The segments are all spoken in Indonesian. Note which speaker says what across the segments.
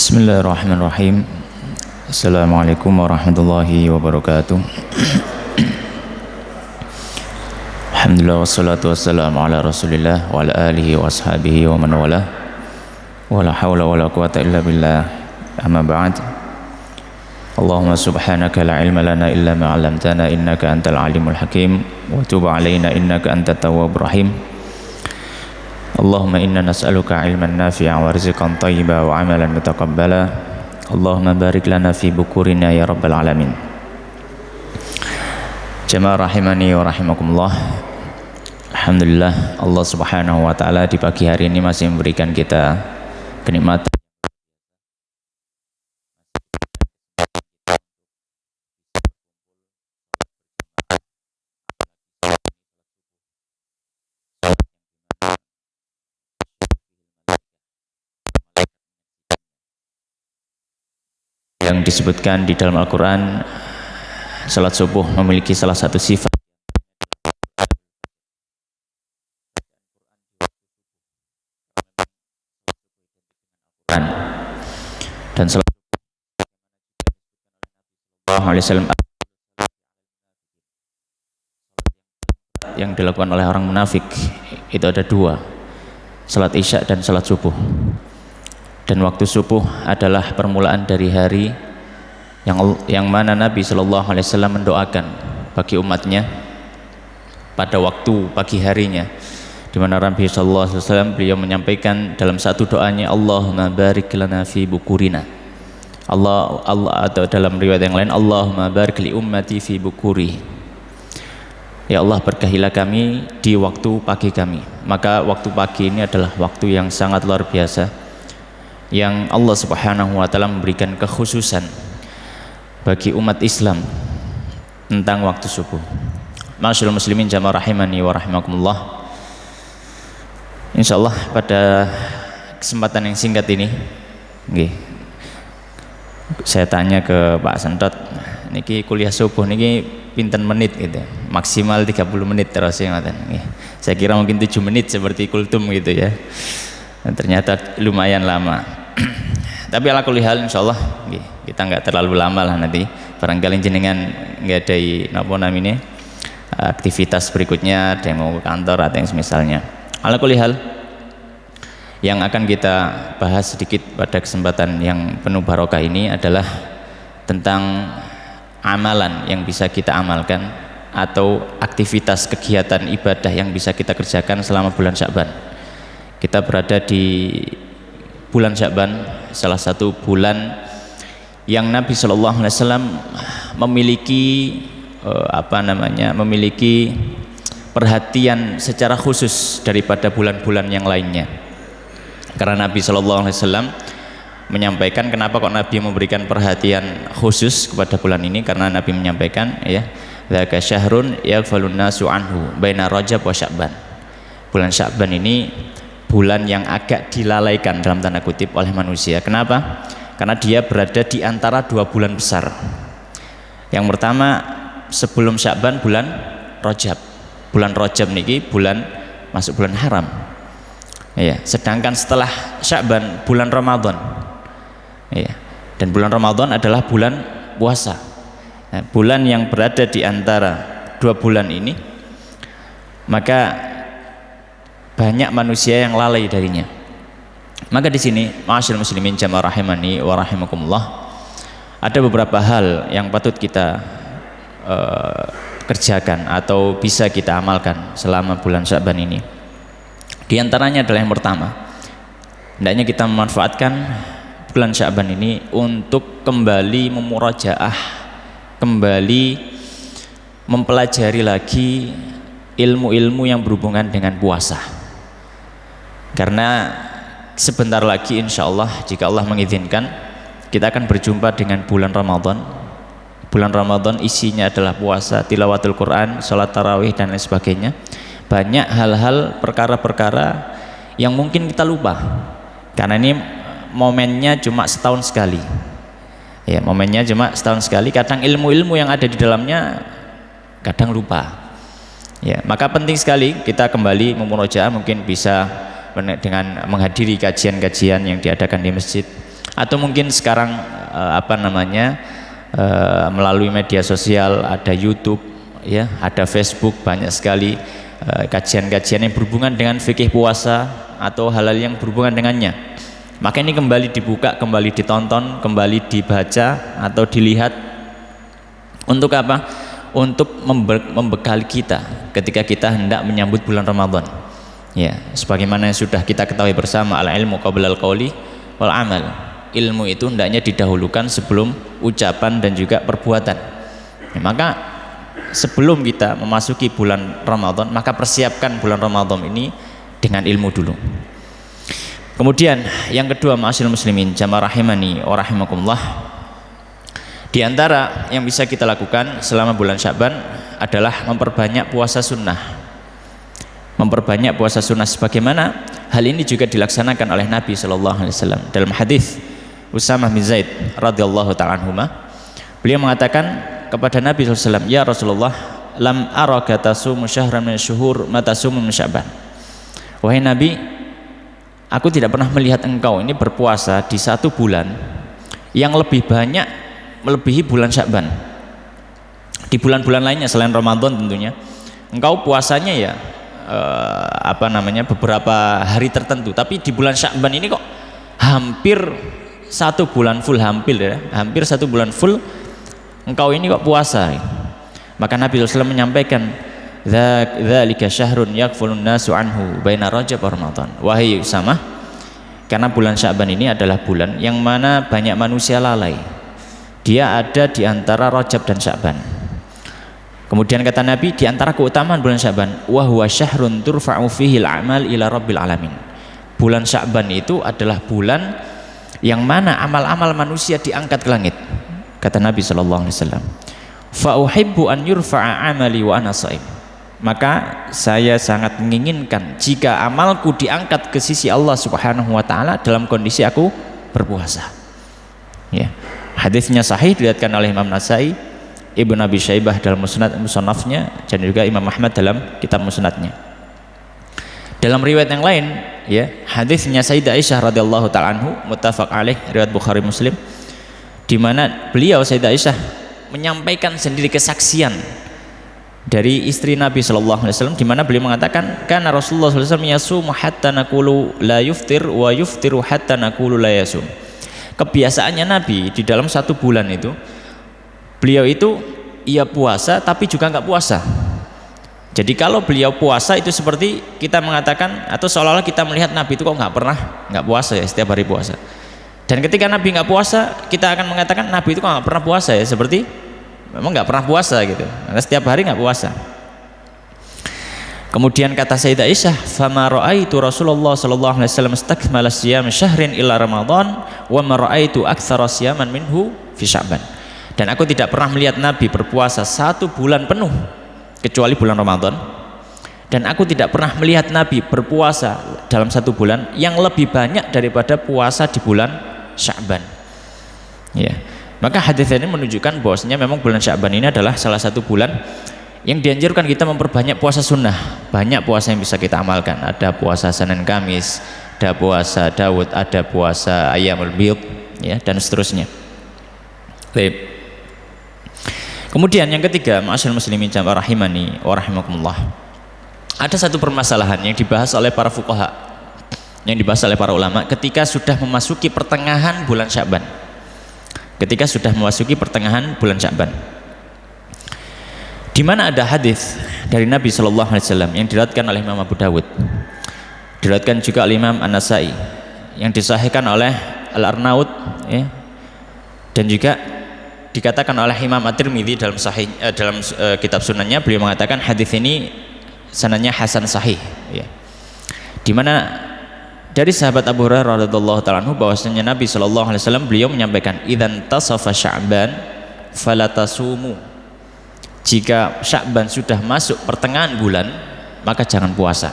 Speaker 1: Bismillahirrahmanirrahim. Assalamualaikum warahmatullahi wabarakatuh. Alhamdulillah wassalatu wassalamu ala rasulillah wa ala alihi wa ashabihi wa man wala wa la hawla wa la quwata illa billah, amma ba'd. Allahumma subhanaka la ilma lana illa ma 'allamtana innaka antal alimul hakim wa tub 'alaina innaka antat tawwabur rahim. Allahumma inna nas'aluka ilman nafi'a wa rizqan thayyiba wa amalan mutaqabbala. Allahumma barik lana fi bukurina ya rabbal alamin. Jamaah rahimani wa rahimakumullah. Alhamdulillah, Allah subhanahu wa ta'ala di pagi hari ini masih memberikan kita kenikmatan yang disebutkan di dalam Al-Quran. Salat subuh memiliki salah satu sifat dan salat yang dilakukan oleh orang munafik itu ada dua, salat isya dan salat subuh. Dan waktu subuh adalah permulaan dari hari yang mana Nabi Shallallahu Alaihi Wasallam mendoakan bagi umatnya pada waktu pagi harinya, di mana Nabi Shallallahu Alaihi Wasallam beliau menyampaikan dalam satu doanya, Allahumma barik lana fi bukurina. Allah atau dalam riwayat yang lain, Allahumma barik li ummati fi bukuri. Ya Allah, berkahilah kami di waktu pagi kami. Maka waktu pagi ini adalah waktu yang sangat luar biasa, yang Allah subhanahu wa ta'ala memberikan kekhususan bagi umat Islam tentang waktu subuh. Ma'asyiral muslimin jamaah rahimani wa rahimakumullah. Insyaallah pada kesempatan yang singkat ini saya tanya ke Pak Sentot, niki kuliah subuh niki pinten menit gitu, maksimal 30 menit terus ya. Saya kira mungkin 7 menit seperti kultum gitu ya. Dan ternyata lumayan lama. Tapi ala kulli hal insyaallah kita nggak terlalu lama lah, nanti barangkali jenengan nggak ada napa namanya aktivitas berikutnya, ada yang mau ke kantor atau yang semisalnya. Ala kulli hal, yang akan kita bahas sedikit pada kesempatan yang penuh barokah ini adalah tentang amalan yang bisa kita amalkan atau aktivitas kegiatan ibadah yang bisa kita kerjakan selama bulan Sya'ban. Kita berada di bulan Sya'ban, salah satu bulan yang Nabi Shallallahu Alaihi Wasallam memiliki memiliki perhatian secara khusus daripada bulan-bulan yang lainnya. Karena Nabi Shallallahu Alaihi Wasallam menyampaikan, kenapa kok Nabi memberikan perhatian khusus kepada bulan ini? Karena Nabi menyampaikan, ya, dzaka syahrun yaghfalun nasu anhu baina Rajab wa Sya'ban. Bulan Sya'ban ini bulan yang agak dilalaikan dalam tanda kutip oleh manusia. Kenapa? Karena dia berada di antara dua bulan besar. Yang pertama sebelum Sya'ban bulan Rajab. Bulan Rajab niki masuk bulan haram. Ya, sedangkan setelah Sya'ban bulan Ramadan. Ya. Dan bulan Ramadan adalah bulan puasa. Nah, bulan yang berada di antara dua bulan ini, maka banyak manusia yang lalai darinya. Maka di sini, ma'asyiral muslimin jamaah rahimani wa rahimakumullah, ada beberapa hal yang patut kita kerjakan atau bisa kita amalkan selama bulan Sya'ban ini. Di antaranya adalah yang pertama, hendaknya kita memanfaatkan bulan Sya'ban ini untuk kembali memurajaah, kembali mempelajari lagi ilmu-ilmu yang berhubungan dengan puasa. Karena sebentar lagi insya Allah, jika Allah mengizinkan, kita akan berjumpa dengan bulan Ramadan. Bulan Ramadan isinya adalah puasa, tilawatul Quran, sholat tarawih dan lain sebagainya. Banyak hal-hal, perkara-perkara yang mungkin kita lupa, karena ini momennya cuma setahun sekali. Ya, momennya cuma setahun sekali. Kadang ilmu-ilmu yang ada di dalamnya kadang lupa. Ya, maka penting sekali kita kembali memurojaah, mungkin bisa dengan menghadiri kajian-kajian yang diadakan di masjid, Atau mungkin sekarang melalui media sosial, ada YouTube, ya, ada Facebook, banyak sekali kajian-kajian yang berhubungan dengan fikih puasa atau hal-hal yang berhubungan dengannya. Maka ini kembali dibuka, kembali ditonton, kembali dibaca atau dilihat. Untuk apa? Untuk membekali kita ketika kita hendak menyambut bulan Ramadan. Ya, sebagaimana yang sudah kita ketahui bersama, al-ilmu qabla al-qauli wal amal. Ilmu itu hendaknya didahulukan sebelum ucapan dan juga perbuatan. Ya, maka sebelum kita memasuki bulan Ramadan, maka persiapkan bulan Ramadan ini dengan ilmu dulu. Kemudian yang kedua, ma'asyiral muslimin jamaah rahimani wa rahimakumullah, di antara yang bisa kita lakukan selama bulan Sya'ban adalah memperbanyak puasa sunnah. Memperbanyak puasa sunnah, sebagaimana hal ini juga dilaksanakan oleh Nabi sallallahu alaihi wasallam. Dalam hadis Usamah bin Zaid radhiyallahu ta'ala anhuma, beliau mengatakan kepada Nabi sallallahu alaihi wasallam, "Ya Rasulullah, lam araka tasumu syahran min syuhur ma tasumu min Sya'ban." Wahai Nabi, aku tidak pernah melihat engkau ini berpuasa di satu bulan yang lebih banyak melebihi bulan Sya'ban. Di bulan-bulan lainnya selain Ramadan tentunya, engkau puasanya ya beberapa hari tertentu, tapi di bulan Sya'ban ini kok hampir satu bulan full, hampir satu bulan full engkau ini kok puasa. Maka Nabi SAW menyampaikan, dzalika syahrun yakfulun nasu anhu baina Rajab wa Ramadan. Wahai Usamah, karena bulan Sya'ban ini adalah bulan yang mana banyak manusia lalai. Dia ada di antara Rajab dan Sya'ban. Kemudian kata Nabi, di antara keutamaan bulan Sya'ban, wa huwa syahrun turfa'u fihi al-a'mal ila rabbil alamin. Bulan Sya'ban itu adalah bulan yang mana amal-amal manusia diangkat ke langit. Kata Nabi sallallahu alaihi wasallam, fa uhibbu an yurfa'a amali wa ana shaim. Maka saya sangat menginginkan jika amalku diangkat ke sisi Allah Subhanahu wa taala dalam kondisi aku berpuasa. Ya. Hadisnya sahih, diriwayatkan oleh Imam Nasai, Ibnu Abi Syaibah dalam musnadnya, dan juga Imam Ahmad dalam kitab musnadnya. Dalam riwayat yang lain, ya, hadisnya Sayyidah Aisyah radhiyallahu taala anhu, muttafaq alaih, riwayat Bukhari Muslim, di mana beliau Sayyidah Aisyah menyampaikan sendiri kesaksian dari istri Nabi sallallahu alaihi wasallam, di mana beliau mengatakan, kana Rasulullah sallallahu alaihi wasallam yasumu hatta naqulu la yuftir wa yuftiru hatta naqulu la yasum. Kebiasaannya Nabi di dalam satu bulan itu, beliau itu ia puasa tapi juga nggak puasa. Jadi kalau beliau puasa itu seperti kita mengatakan, atau seolah-olah kita melihat Nabi itu kok nggak puasa ya, setiap hari puasa. Dan ketika Nabi nggak puasa, kita akan mengatakan Nabi itu kok nggak pernah puasa ya, seperti memang nggak pernah puasa gitu, karena setiap hari nggak puasa. Kemudian kata Sayyidah Aisyah, fama ra'aitu Rasulullah sallallahu alaihi wasallam istakmala siyam syahrin illa Ramadan wa ma ra'aitu aktsara siyaman minhu fi Sya'ban. Dan aku tidak pernah melihat Nabi berpuasa satu bulan penuh kecuali bulan Ramadan, dan aku tidak pernah melihat Nabi berpuasa dalam satu bulan yang lebih banyak daripada puasa di bulan Sya'ban. Ya. Maka hadis ini menunjukkan bahwasanya memang bulan Sya'ban ini adalah salah satu bulan yang dianjurkan kita memperbanyak puasa sunnah. Banyak puasa yang bisa kita amalkan. Ada puasa Senin Kamis, ada puasa Daud, ada puasa Ayyamul Bid, ya, dan seterusnya. Baik. Kemudian yang ketiga, ma'asyiral muslimin jamaah rahimani wa rahimakumullah, ada satu permasalahan yang dibahas oleh para fuqaha, yang dibahas oleh para ulama ketika sudah memasuki pertengahan bulan Sya'ban. Ketika sudah memasuki pertengahan bulan Sya'ban, di mana ada hadis dari Nabi sallallahu alaihi wasallam yang diriwayatkan oleh Imam Abu Dawud, diriwayatkan juga oleh Imam An-Nasai, yang disahihkan oleh Al-Arnaud, ya, dan juga dikatakan oleh Imam At-Tirmidzi dalam kitab sunannya. Beliau mengatakan hadis ini sanadnya hasan sahih, ya. Di mana dari sahabat Abu Hurairah radhiyallahu ta'ala anhu bahwasanya Nabi sallallahu alaihi wasallam beliau menyampaikan, idzan tasafa Sya'ban fala tasumu. Jika Sya'ban sudah masuk pertengahan bulan, maka jangan puasa.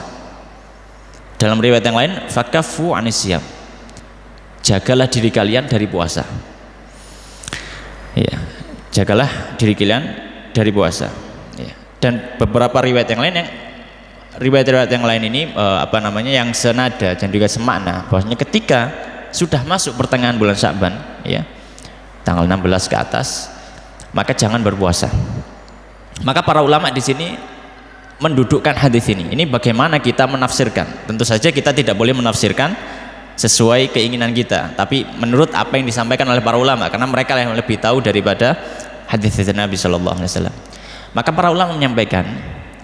Speaker 1: Dalam riwayat yang lain, fakaffu anisyam, jagalah diri kalian dari puasa. Ya, jagalah diri kalian dari puasa. Ya. Dan beberapa riwayat yang lain, riwayat-riwayat yang lain ini yang senada dan juga semakna, bahwasanya ketika sudah masuk pertengahan bulan Sya'ban, ya, tanggal 16 ke atas, maka jangan berpuasa. Maka para ulama di sini mendudukkan hadis ini. Ini bagaimana kita menafsirkan? Tentu saja kita tidak boleh menafsirkan sesuai keinginan kita, tapi menurut apa yang disampaikan oleh para ulama, karena mereka yang lebih tahu daripada hadis Nabi Shallallahu Alaihi Wasallam. Maka para ulama menyampaikan,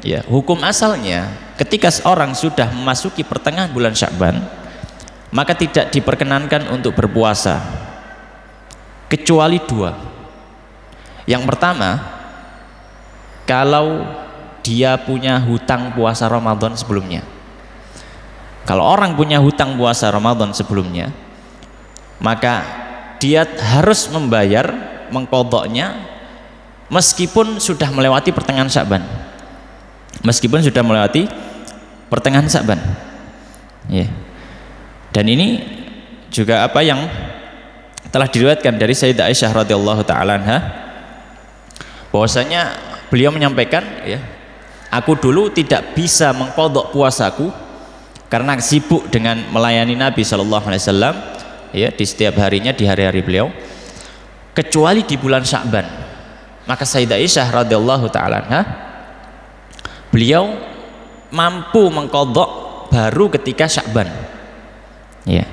Speaker 1: ya, hukum asalnya ketika seorang sudah memasuki pertengahan bulan Sya'ban, maka tidak diperkenankan untuk berpuasa kecuali dua. Yang pertama, kalau dia punya hutang puasa Ramadan sebelumnya. Kalau orang punya hutang puasa Ramadan sebelumnya, maka dia harus membayar, mengqadha'nya meskipun sudah melewati pertengahan Sya'ban. Meskipun sudah melewati pertengahan Sya'ban. Ya. Dan ini juga apa yang telah diriwayatkan dari Sayyidah Aisyah radhiyallahu taala anha, bahwasanya beliau menyampaikan, ya, aku dulu tidak bisa mengqadha puasaku karena sibuk dengan melayani Nabi Shallallahu Alaihi Wasallam, ya, di setiap harinya, di hari-hari beliau, kecuali di bulan Sya'ban. Maka Sayyidah Aisyah radhiyallahu taala anha, beliau mampu mengqadha baru ketika Sya'ban, ya.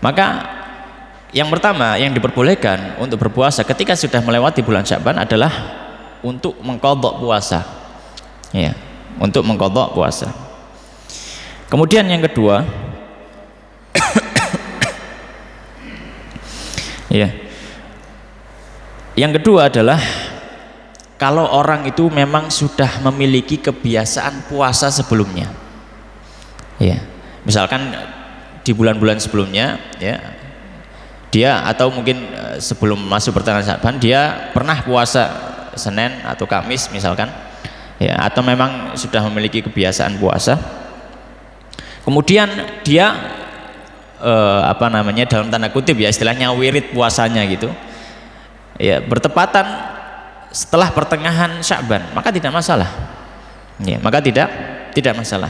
Speaker 1: Maka yang pertama yang diperbolehkan untuk berpuasa ketika sudah melewati bulan Sya'ban adalah untuk mengqadha puasa, ya, untuk mengqadha puasa. Kemudian yang kedua, ya, yang kedua adalah kalau orang itu memang sudah memiliki kebiasaan puasa sebelumnya, ya, misalkan di bulan-bulan sebelumnya, ya, dia atau mungkin sebelum masuk pertengahan Sya'ban dia pernah puasa Senin atau Kamis misalkan, ya, atau memang sudah memiliki kebiasaan puasa, kemudian dia dalam tanda kutip, ya, istilahnya wirid puasanya gitu, ya, bertepatan setelah pertengahan Sya'ban, maka tidak masalah, ya, maka tidak masalah,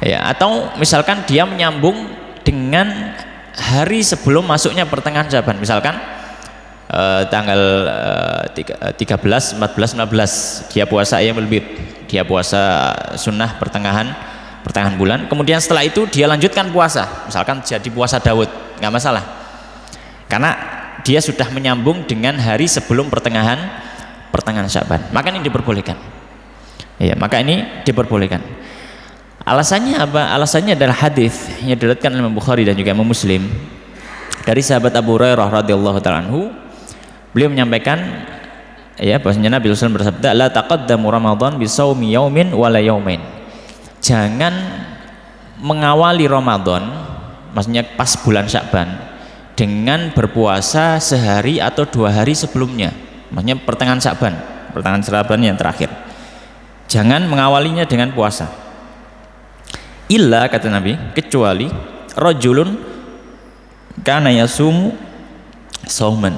Speaker 1: ya. Atau misalkan dia menyambung dengan hari sebelum masuknya pertengahan Sya'ban, misalkan tanggal 13, 14, 15 dia puasa ayyamul bid, dia puasa sunnah pertengahan bulan, kemudian setelah itu dia lanjutkan puasa, misalkan jadi puasa Daud, nggak masalah, karena dia sudah menyambung dengan hari sebelum pertengahan Sya'ban, maka ini diperbolehkan, ya, maka ini diperbolehkan. Alasannya apa? Alasannya adalah hadis yang diriwayatkan oleh Imam Bukhari dan juga Imam Muslim dari sahabat Abu Hurairah radhiyallahu taala anhu. Beliau menyampaikan, ya, bahwasanya Nabi sallallahu alaihi wasallam bersabda, la taqaddamu Ramadan bi shaumi yaumin wala yaumain. Jangan mengawali Ramadan, maksudnya pas bulan Sya'ban, dengan berpuasa sehari atau 2 hari sebelumnya, maksudnya pertengahan Sya'ban yang terakhir. Jangan mengawalinya dengan puasa. Illa, kata Nabi, kecuali rajulun kana yasumu sauman,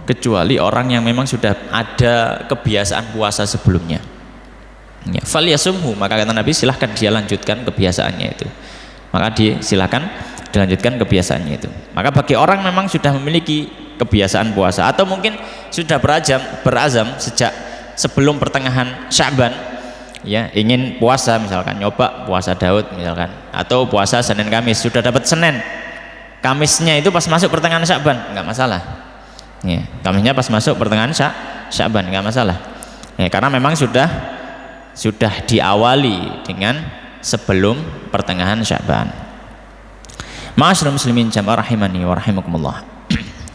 Speaker 1: kecuali orang yang memang sudah ada kebiasaan puasa sebelumnya, ya, fal yasumhu, maka kata Nabi silahkan dia lanjutkan kebiasaannya itu, maka silahkan dilanjutkan kebiasaannya itu. Maka bagi orang memang sudah memiliki kebiasaan puasa atau mungkin sudah berazam sejak sebelum pertengahan Sya'ban, ya, ingin puasa, misalkan nyoba puasa Daud misalkan, atau puasa Senin Kamis, sudah dapat Senin, Kamisnya itu pas masuk pertengahan Sya'ban, nggak masalah, ya, Kamisnya pas masuk pertengahan Sya'ban nggak masalah, ya, karena memang sudah diawali dengan sebelum pertengahan Sya'ban. Ma'asyiral muslimin jamaah rahimani wa rahimakumullah.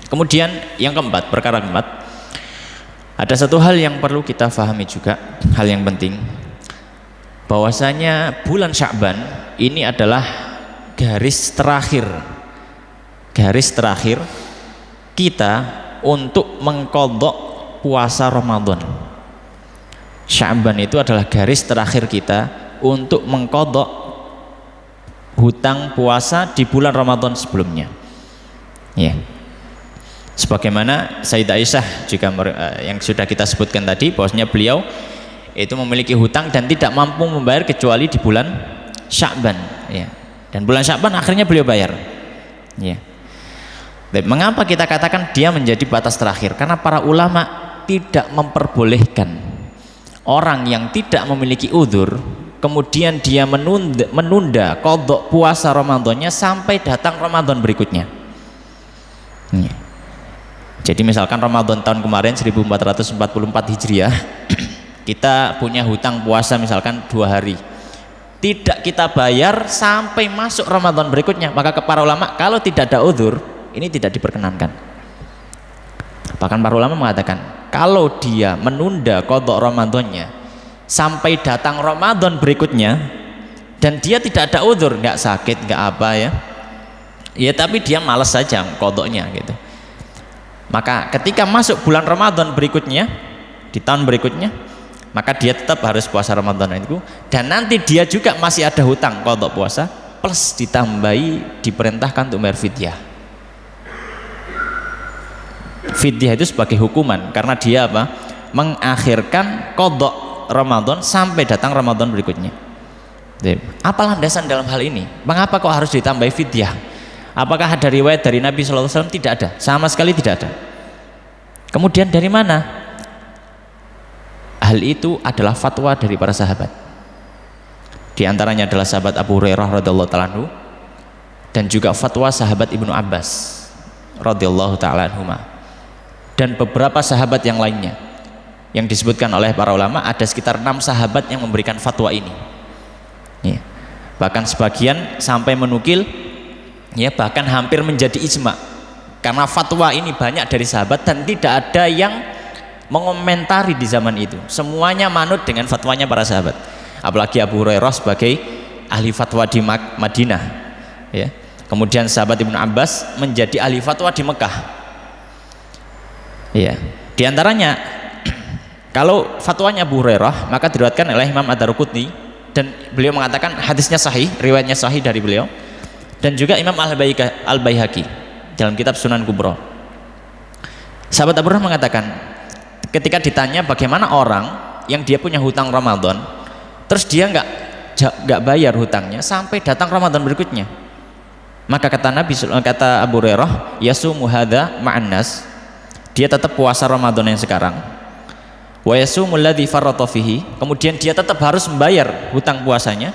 Speaker 1: Kemudian yang keempat, perkara keempat, ada satu hal yang perlu kita fahami juga, hal yang penting, bahwasanya bulan Sya'ban ini adalah garis terakhir kita untuk mengqadha puasa Ramadan. Sya'ban itu adalah garis terakhir kita untuk mengqadha hutang puasa di bulan Ramadan sebelumnya, ya. Sebagaimana Sayyidah Aisyah juga yang sudah kita sebutkan tadi, bahwasanya beliau itu memiliki hutang dan tidak mampu membayar kecuali di bulan Sya'ban, ya. Dan bulan Sya'ban akhirnya beliau bayar. Ya. Mengapa kita katakan dia menjadi batas terakhir? Karena para ulama tidak memperbolehkan orang yang tidak memiliki udzur kemudian dia menunda qadha puasa Ramadannya sampai datang Ramadan berikutnya. Ya. Jadi misalkan Ramadan tahun kemarin 1444 Hijriah kita punya hutang puasa misalkan 2 hari, tidak kita bayar sampai masuk Ramadan berikutnya, maka para ulama kalau tidak ada udzur ini tidak diperkenankan. Bahkan para ulama mengatakan kalau dia menunda qadha Ramadannya sampai datang Ramadan berikutnya dan dia tidak ada udzur, nggak sakit, nggak apa ya tapi dia malas saja qadhanya gitu, maka ketika masuk bulan Ramadan berikutnya di tahun berikutnya maka dia tetap harus puasa Ramadan itu, dan nanti dia juga masih ada hutang qadha puasa plus ditambahi diperintahkan untuk bayar fidyah. Fidyah itu sebagai hukuman karena dia apa? Mengakhirkan qadha Ramadan sampai datang Ramadan berikutnya. Apa landasan dalam hal ini? Mengapa kok harus ditambahi fidyah? Apakah ada riwayat dari Nabi SAW? Tidak ada, sama sekali tidak ada. Kemudian dari mana? Hal itu adalah fatwa dari para sahabat. Di antaranya adalah sahabat Abu Hurairah radhiyallahu ta'ala anhu dan juga fatwa sahabat Ibnu Abbas radhiyallahu ta'ala anhuma dan beberapa sahabat yang lainnya yang disebutkan oleh para ulama. Ada sekitar 6 sahabat yang memberikan fatwa ini ya. Bahkan sebagian sampai menukil ya, bahkan hampir menjadi ijma karena fatwa ini banyak dari sahabat dan tidak ada yang mengomentari di zaman itu, semuanya manut dengan fatwanya para sahabat. Apalagi Abu Hurairah sebagai ahli fatwa di Madinah ya. Kemudian sahabat Ibnu Abbas menjadi ahli fatwa di Mekah ya. Di antaranya kalau fatwanya Abu Hurairah maka diriwayatkan oleh Imam Ad-Darqutni dan beliau mengatakan hadisnya sahih, riwayatnya sahih dari beliau, dan juga Imam Al-Baihaqi dalam kitab Sunan Kubra. Sahabat Abu Hurairah mengatakan ketika ditanya bagaimana orang yang dia punya hutang Ramadan terus dia nggak bayar hutangnya sampai datang Ramadan berikutnya, maka kata Abu Hurairah yasumu hadza ma'an nas, dia tetap puasa Ramadan yang sekarang, wa yasumul ladzi farrata fihi, kemudian dia tetap harus membayar hutang puasanya,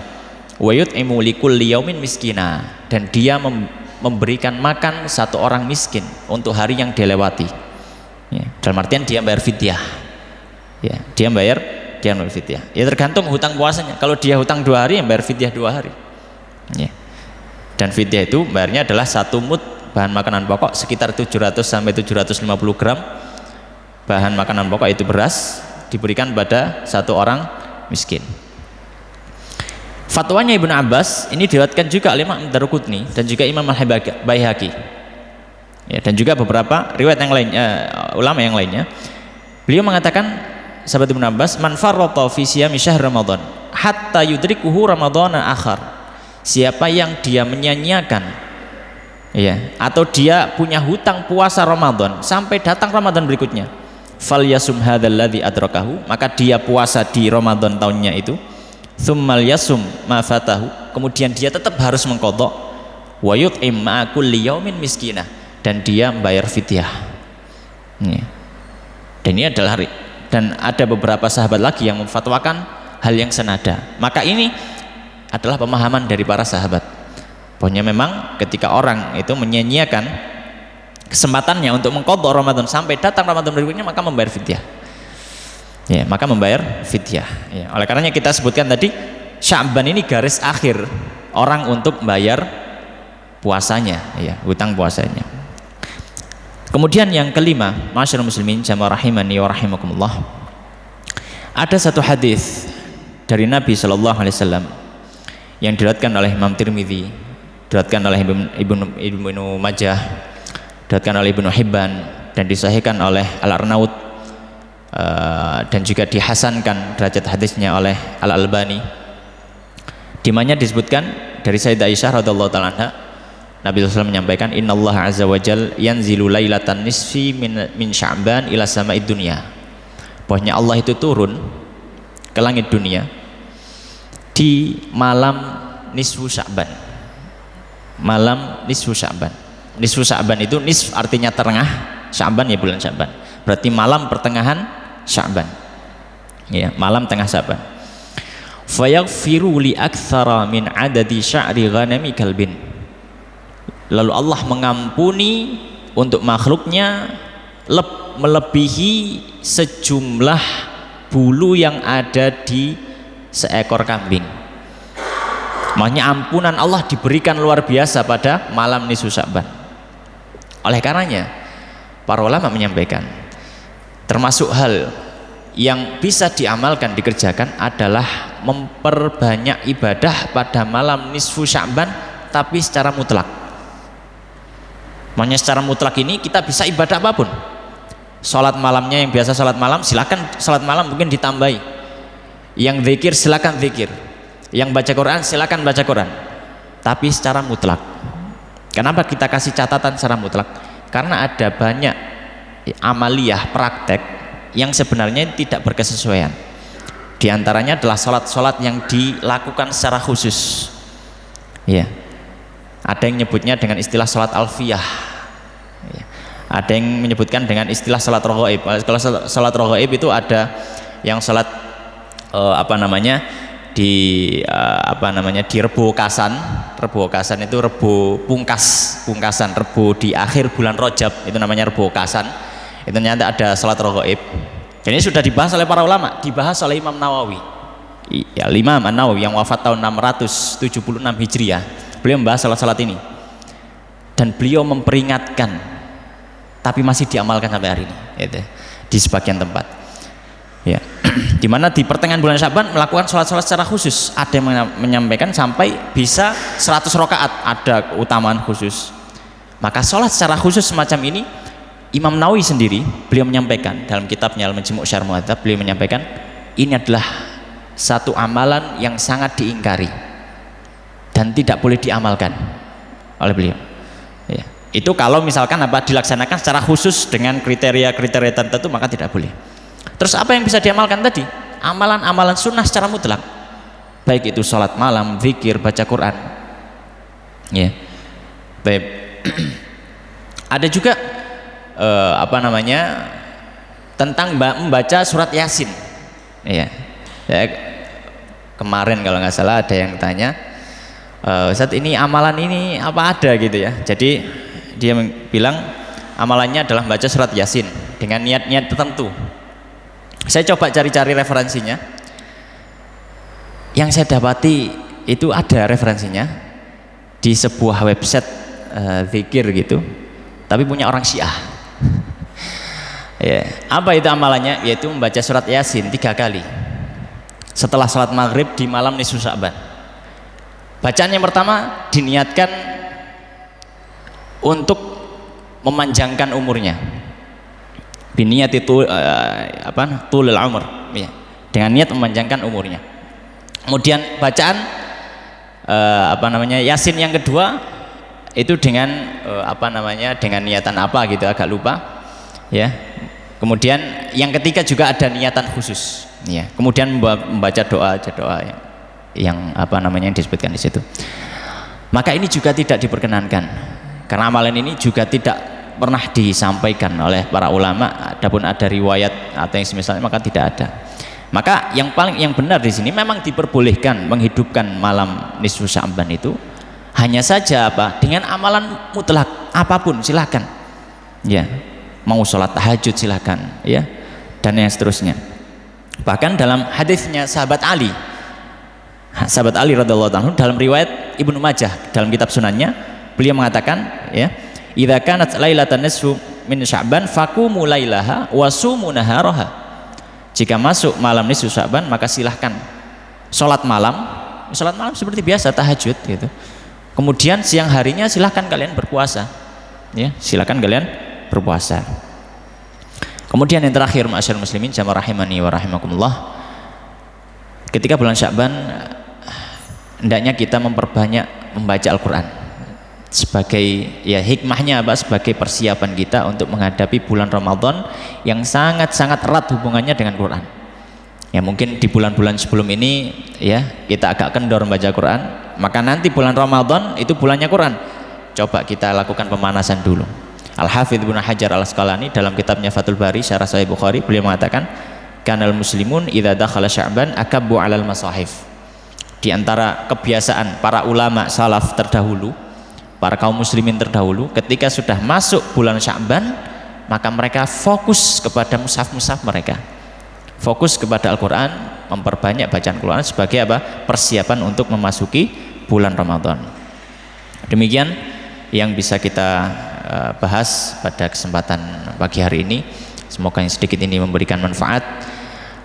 Speaker 1: wa yut'imu likulli yaumin miskina, dan dia memberikan makan satu orang miskin untuk hari yang dilewati ya. Dalam artian dia bayar fidyah ya, dia bayar fidyah ya, tergantung hutang puasanya. Kalau dia hutang 2 hari yang bayar fidyah 2 hari ya. Dan fidyah itu bayarnya adalah 1 mud bahan makanan pokok sekitar 700 sampai 750 gram bahan makanan pokok, itu beras, diberikan pada satu orang miskin. Fatwanya Ibnu Abbas ini diriwayatkan juga oleh Imam Ad-Darqutni dan juga Imam Al-Baihaqi ya, dan juga beberapa riwayat yang lainnya, ulama yang lainnya. Beliau mengatakan, sahabat Ibnu Abbas, man farrata fi siyami syahr Ramadan hatta yudrikuhu ramadhana akhar, siapa yang dia menyanyiakan ya, atau dia punya hutang puasa Ramadan sampai datang Ramadan berikutnya, falyasum hadzal ladzi adrakahu, maka dia puasa di Ramadan tahunnya itu, tsummal yasum ma fatahu, kemudian dia tetap harus mengqadha, wa yut'im ma kulli yaumin miskinah, dan dia membayar fidyah ya. Dan ini adalah dan ada beberapa sahabat lagi yang memfatwakan hal yang senada. Maka ini adalah pemahaman dari para sahabat, pokoknya memang ketika orang itu menyanyiakan kesempatannya untuk mengqadha Ramadan sampai datang Ramadan berikutnya, maka membayar fidyah ya, maka membayar fidyah ya. Oleh karenanya kita sebutkan tadi Sya'ban ini garis akhir orang untuk membayar puasanya ya, hutang puasanya. Kemudian yang kelima, masyaallah muslimin jamaah rahimani wa rahimakumullah, ada satu hadis dari Nabi sallallahu alaihi wasallam yang diriwayatkan oleh Imam Tirmidzi, diriwayatkan oleh Ibnu Majah, diriwayatkan oleh Ibnu Hibban, dan disahihkan oleh Al-Arnaud dan juga dihasankan derajat hadisnya oleh Al-Albani, di mana disebutkan dari Sayyidah Aisyah radhiyallahu taala anha, Nabi SAW menyampaikan, innallaha azza wajal yanzilu lailatan nisfi min Sya'ban ila sama'id dunya, bahwasanya Allah itu turun ke langit dunia di malam nisfu Sya'ban, malam nisfu Sya'ban. nisfu Sya'ban itu, nisf artinya tengah, Sya'ban ya bulan Sya'ban, berarti malam pertengahan Sya'ban, ya, malam tengah Sya'ban. Fayaghfiru li aktsara min adadi sya'ri ghanami kalbin, lalu Allah mengampuni untuk makhluknya melebihi sejumlah bulu yang ada di seekor kambing. Makanya ampunan Allah diberikan luar biasa pada malam nisfu Sya'ban. Oleh karenanya para ulama menyampaikan termasuk hal yang bisa diamalkan, dikerjakan adalah memperbanyak ibadah pada malam nisfu Sya'ban, tapi secara mutlak. Makanya secara mutlak ini kita bisa ibadah apapun. Salat malamnya yang biasa salat malam, silakan salat malam, mungkin ditambahi. Yang zikir silakan zikir. Yang baca Quran silakan baca Quran. Tapi secara mutlak. Kenapa kita kasih catatan secara mutlak? Karena ada banyak amaliyah, praktek yang sebenarnya tidak berkesesuaian. Di antaranya adalah salat-salat yang dilakukan secara khusus. Ya. Ada yang menyebutnya dengan istilah salat alfiyah. Ya. Ada yang menyebutkan dengan istilah salat raghaib. Kalau salat raghaib itu ada yang salat di Rebo Kasan. Rebo Kasan itu Rebo pungkasan Rebo di akhir bulan Rajab, itu namanya Rebo Kasan. Itu ternyata ada salat raghaib. Dan ini sudah dibahas oleh para ulama, dibahas oleh Imam Nawawi. Ya, Imam An-Nawawi yang wafat tahun 676 Hijriah. Beliau membahas salat-salat ini. Dan beliau memperingatkan, tapi masih diamalkan sampai hari ini, gitu, di sebagian tempat, ya, dimana di pertengahan bulan Sya'ban melakukan sholat-sholat secara khusus. Ada yang menyampaikan sampai bisa 100 rakaat, ada keutamaan khusus. Maka sholat secara khusus semacam ini, Imam Nawawi sendiri beliau menyampaikan dalam kitabnya Al-Majmu' Syarh Muhadzab, beliau menyampaikan ini adalah satu amalan yang sangat diingkari dan tidak boleh diamalkan oleh beliau, ya. Itu kalau misalkan dilaksanakan secara khusus dengan kriteria-kriteria tertentu, maka tidak boleh. Terus apa yang bisa diamalkan tadi? Amalan-amalan sunnah secara mutlak, baik itu sholat malam, zikir, baca Quran, ya. Baik. Ada juga tentang membaca surat Yasin, ya. Kemarin kalau nggak salah ada yang tanya, Ustaz, ini amalan ini apa ada gitu ya. Jadi dia bilang amalannya adalah membaca surat Yasin dengan niat-niat tertentu. Saya coba cari-cari referensinya. Yang saya dapati itu ada referensinya di sebuah website zikir gitu, tapi punya orang Syiah. Ya, apa itu amalannya? Yaitu membaca surat Yasin 3 kali setelah salat maghrib di malam nisfu Sya'ban. Bacaan yang pertama diniatkan untuk memanjangkan umurnya, biniyat itu tulul umur, ya, dengan niat memanjangkan umurnya. Kemudian bacaan Yasin yang kedua itu dengan dengan niatan apa gitu, agak lupa, ya. Kemudian yang ketiga juga ada niatan khusus, ya. Kemudian membaca doa yang disebutkan di situ. Maka ini juga tidak diperkenankan, karena amalan ini juga tidak pernah disampaikan oleh para ulama. Adapun ada riwayat atau yang semisalnya, maka tidak ada. Maka yang benar di sini memang diperbolehkan menghidupkan malam nisfu Sya'ban itu, hanya saja dengan amalan mutlak apapun silakan, ya. Mau sholat tahajud silakan, ya, dan yang seterusnya. Bahkan dalam hadisnya sahabat Ali radhiyallahu anhu dalam riwayat Ibnu Majah dalam kitab sunannya, beliau mengatakan, ya, idza kanat lailatan nisfu min Sya'ban faqumu lailaha wa sumu naharaha. Jika masuk malam nisfu Sya'ban, maka silahkan sholat malam seperti biasa tahajud gitu. Kemudian siang harinya silahkan kalian berpuasa, ya, silahkan kalian berpuasa. Kemudian yang terakhir, ma'asyiral muslimin jamaah rahimani wa rahimakumullah, ketika bulan Sya'ban hendaknya kita memperbanyak membaca Al-Quran sebagai, ya, hikmahnya sebagai persiapan kita untuk menghadapi bulan Ramadan yang sangat-sangat erat hubungannya dengan Quran. Ya, mungkin di bulan-bulan sebelum ini, ya, kita agak kendor membaca Quran, maka nanti bulan Ramadan itu bulannya Quran. coba kita lakukan pemanasan dulu. Al-Hafidz Ibnu Hajar Al-Asqalani dalam kitabnya Fathul Bari Syarah Sahih Bukhari, beliau mengatakan kanal muslimun idza dakhala sya'ban akabbu 'alal masahif. Di antara kebiasaan para ulama salaf terdahulu, para kaum muslimin terdahulu, ketika sudah masuk bulan Sya'ban, maka mereka fokus kepada mushaf-mushaf mereka, fokus kepada Al-Quran, memperbanyak bacaan Al-Quran sebagai apa? Persiapan untuk memasuki bulan Ramadan. Demikian yang bisa kita bahas pada kesempatan pagi hari ini. Semoga yang sedikit ini memberikan manfaat,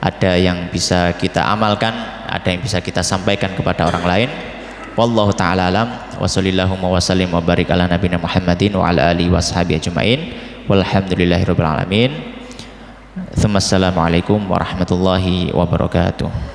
Speaker 1: ada yang bisa kita amalkan, ada yang bisa kita sampaikan kepada orang lain. Wallahu ta'ala alam wa sallallahu wa sallim wa barik ala nabiyina Muhammadin wa ala alihi wa sahbihi ajma'in walhamdulillahirabbil alamin. Assalamualaikum warahmatullahi wabarakatuh.